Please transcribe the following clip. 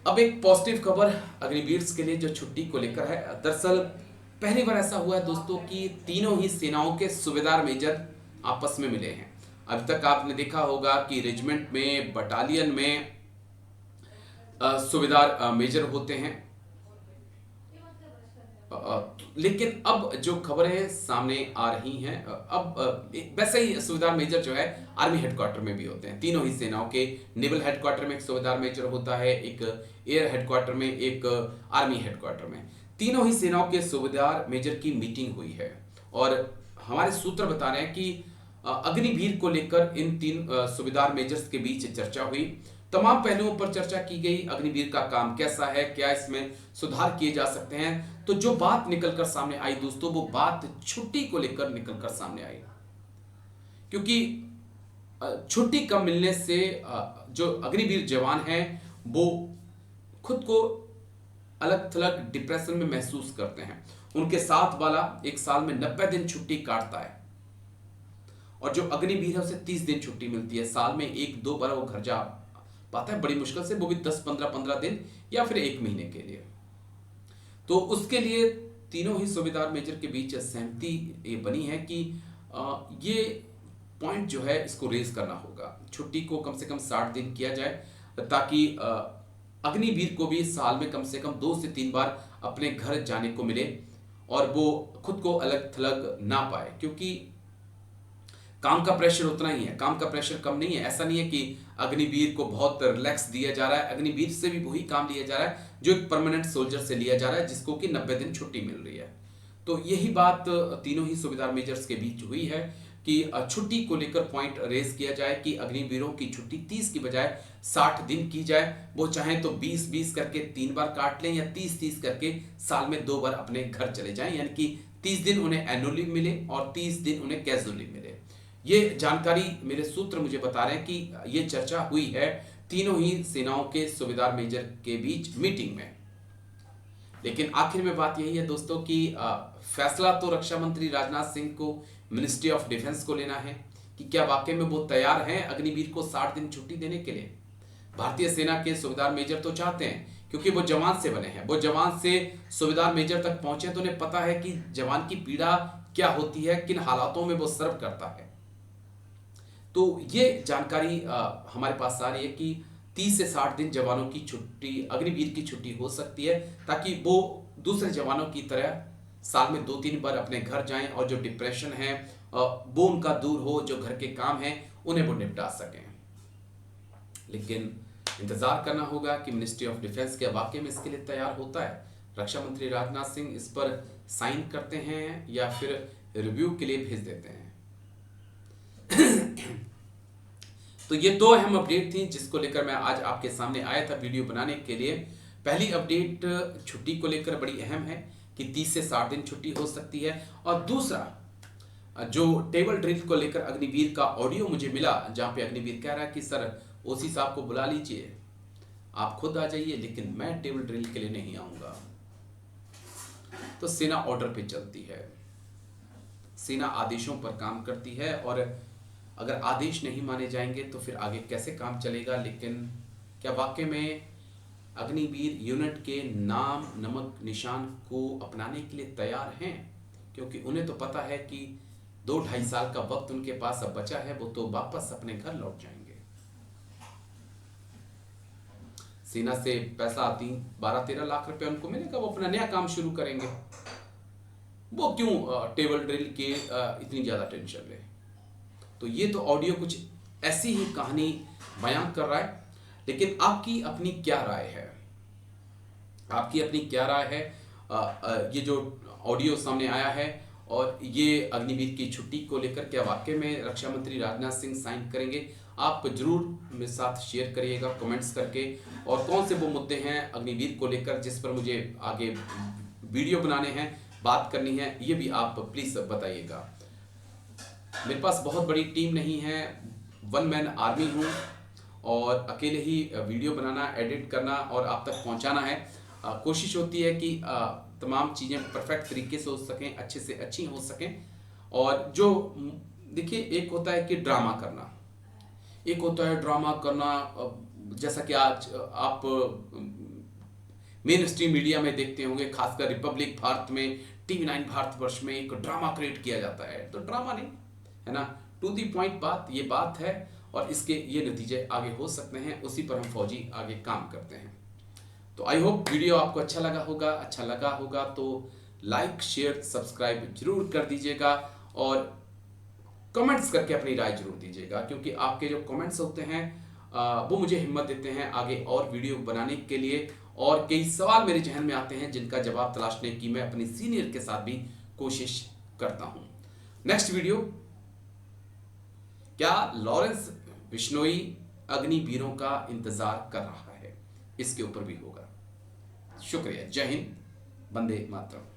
अब एक पॉजिटिव खबर अग्निवीर्स के लिए जो छुट्टी को लेकर है। दरअसल पहली बार ऐसा हुआ है दोस्तों कि तीनों ही सेनाओं के सूबेदार मेजर आपस में मिले हैं। अभी तक आपने देखा होगा कि रेजिमेंट में, बटालियन में सूबेदार मेजर होते हैं। लेकिन अब जो खबरें सामने आ रही हैं, वैसे ही सूबेदार मेजर जो है आर्मी हेडक्वार्टर में भी होते हैं। तीनों ही सेनाओं के नेवल हेडक्वार्टर में एक सूबेदार मेजर होता है, एक एयर हेडक्वार्टर में, एक आर्मी हेडक्वार्टर में। तीनों ही सेनाओं के सूबेदार मेजर की मीटिंग हुई है और हमारे सूत्र बता रहे हैं कि अग्निवीर को लेकर इन तीन सूबेदार मेजर्स के बीच चर्चा हुई। तमाम पहलुओं पर चर्चा की गई। अग्निवीर का काम कैसा है, क्या इसमें सुधार किए जा सकते हैं। तो जो बात निकलकर सामने आई दोस्तों, वो बात छुट्टी को लेकर निकलकर सामने आई। क्योंकि छुट्टी कम मिलने से जो अग्निवीर जवान हैं वो खुद को अलग थलग डिप्रेशन में महसूस करते हैं। उनके साथ वाला एक साल में 90 दिन छुट्टी काटता है और जो अग्निवीर है उसे 30 दिन छुट्टी मिलती है। साल में एक दो बार वो घर जा पाता है, बड़ी मुश्किल से, वो भी 10-15 दिन या फिर एक महीने के लिए। तो उसके लिए तीनों ही सूबेदार मेजर के बीच सहमति ये बनी है कि ये पॉइंट जो है इसको रेज करना होगा। छुट्टी को कम से कम 60 दिन किया जाए ताकि अग्निवीर को भी साल में कम से कम 2 से 3 बार अपने घर जाने को मिले और वो खुद को अलग थलग ना पाए। क्योंकि काम का प्रेशर उतना ही है, काम का प्रेशर कम नहीं है। ऐसा नहीं है कि अग्निवीर को बहुत रिलैक्स दिया जा रहा है। अग्निवीर से भी वही काम लिया जा रहा है जो एक परमानेंट सोल्जर से लिया जा रहा है, जिसको कि 90 दिन छुट्टी मिल रही है। तो यही बात तीनों ही सूबेदार मेजर्स के बीच हुई है कि छुट्टी को लेकर पॉइंट रेज किया जाए कि अग्निवीरों की छुट्टी 30 की बजाय 60 दिन की जाए। वो चाहें तो 20-20 करके 3 बार काट लें या 30-30 करके साल में 2 बार अपने घर चले जाएं, यानी कि 30 दिन उन्हें एनुअली मिले और 30 दिन उन्हें कैजुअली मिले। ये जानकारी मेरे सूत्र मुझे बता रहे हैं कि ये चर्चा हुई है तीनों ही सेनाओं के सूबेदार मेजर के बीच मीटिंग में। लेकिन आखिर में बात यही है दोस्तों कि फैसला तो रक्षा मंत्री राजनाथ सिंह को, मिनिस्ट्री ऑफ डिफेंस को लेना है कि क्या वाकई में वो तैयार हैं अग्निवीर को 60 दिन छुट्टी देने के लिए। भारतीय सेना के सूबेदार मेजर तो चाहते हैं क्योंकि वो जवान से बने हैं, वो जवान से सूबेदार मेजर तक पहुंचे तो उन्हें पता है कि जवान की पीड़ा क्या होती है, किन हालातों में वो सर्व करता है। तो ये जानकारी हमारे पास आ रही है कि 30 से 60 दिन जवानों की छुट्टी, अग्निवीर की छुट्टी हो सकती है ताकि वो दूसरे जवानों की तरह साल में 2-3 बार अपने घर जाएं और जो डिप्रेशन है वो उनका दूर हो, जो घर के काम हैं उन्हें वो निपटा सकें। लेकिन इंतजार करना होगा कि मिनिस्ट्री ऑफ डिफेंस क्या वाकई में इसके लिए तैयार होता है। रक्षा मंत्री राजनाथ सिंह इस पर साइन करते हैं या फिर रिव्यू के लिए भेज देते हैं। तो ये 2 अहम अपडेट थी जिसको लेकर मैं आज आपके सामने आया था वीडियो बनाने के लिए। पहली अपडेट छुट्टी को लेकर बड़ी अहम है कि 30 से 60 दिन छुट्टी हो सकती है, और दूसरा जो टेबल ड्रिल को लेकर अग्निवीर का ऑडियो मुझे मिला जहां पे अग्निवीर कह रहा है कि सर ओसी साहब को बुला लीजिए, आप खुद आ जाइए, लेकिन मैं टेबल ड्रिल के लिए नहीं आऊंगा। तो सेना ऑर्डर पे चलती है, सेना आदेशों पर काम करती है और अगर आदेश नहीं माने जाएंगे तो फिर आगे कैसे काम चलेगा। लेकिन क्या वाकई में अग्निवीर यूनिट के नाम नमक निशान को अपनाने के लिए तैयार हैं? क्योंकि उन्हें तो पता है कि 2-2.5 साल का वक्त उनके पास अब बचा है, वो तो वापस अपने घर लौट जाएंगे। सेना से पैसा 12-13 लाख रुपए उनको मिलेगा, वो अपना नया काम शुरू करेंगे। वो क्यों टेबल ड्रिल के इतनी ज्यादा टेंशन ले। तो ये तो ऑडियो कुछ ऐसी ही कहानी बयां कर रहा है। लेकिन आपकी अपनी क्या राय है, आपकी अपनी क्या राय है? ये जो ऑडियो सामने आया है और ये अग्निवीर की छुट्टी को लेकर क्या वाकई में रक्षा मंत्री राजनाथ सिंह साइन करेंगे? आप जरूर मेरे साथ शेयर करिएगा कमेंट्स करके। और कौन से वो मुद्दे हैं अग्निवीर को लेकर जिस पर मुझे आगे वीडियो बनाने हैं, बात करनी है, ये भी आप प्लीज बताइएगा। मेरे पास बहुत बड़ी टीम नहीं है, 1 मैन आर्मी हूँ और अकेले ही वीडियो बनाना, एडिट करना और आप तक पहुँचाना है। कोशिश होती है कि तमाम चीज़ें परफेक्ट तरीके से हो सकें, अच्छे से अच्छी हो सकें। और जो देखिए, एक होता है कि ड्रामा करना, एक होता है ड्रामा करना, जैसा कि आज आप मेन स्ट्रीम मीडिया में देखते होंगे, खासकर रिपब्लिक भारत में, TV9 भारतवर्ष में एक ड्रामा क्रिएट किया जाता है। तो ड्रामा नहीं है ना, टू दी पॉइंट बात ये बात है, और इसके ये नतीजे आगे हो सकते हैं, उसी पर हम फौजी आगे काम करते हैं। तो आई होप वीडियो आपको अच्छा लगा होगा तो लाइक शेयर सब्सक्राइब जरूर कर दीजिएगा, और कमेंट्स करके अपनी राय जरूर दीजिएगा, क्योंकि आपके जो कमेंट्स होते हैं वो मुझे हिम्मत देते हैं आगे और वीडियो बनाने के लिए। और कई सवाल मेरे जहन में आते हैं जिनका जवाब तलाशने की मैं अपनी सीनियर के साथ भी कोशिश करता हूं। नेक्स्ट वीडियो, क्या लॉरेंस बिश्नोई अग्निवीरों का इंतजार कर रहा है, इसके ऊपर भी होगा। शुक्रिया, जय हिंद, वंदे मातरम।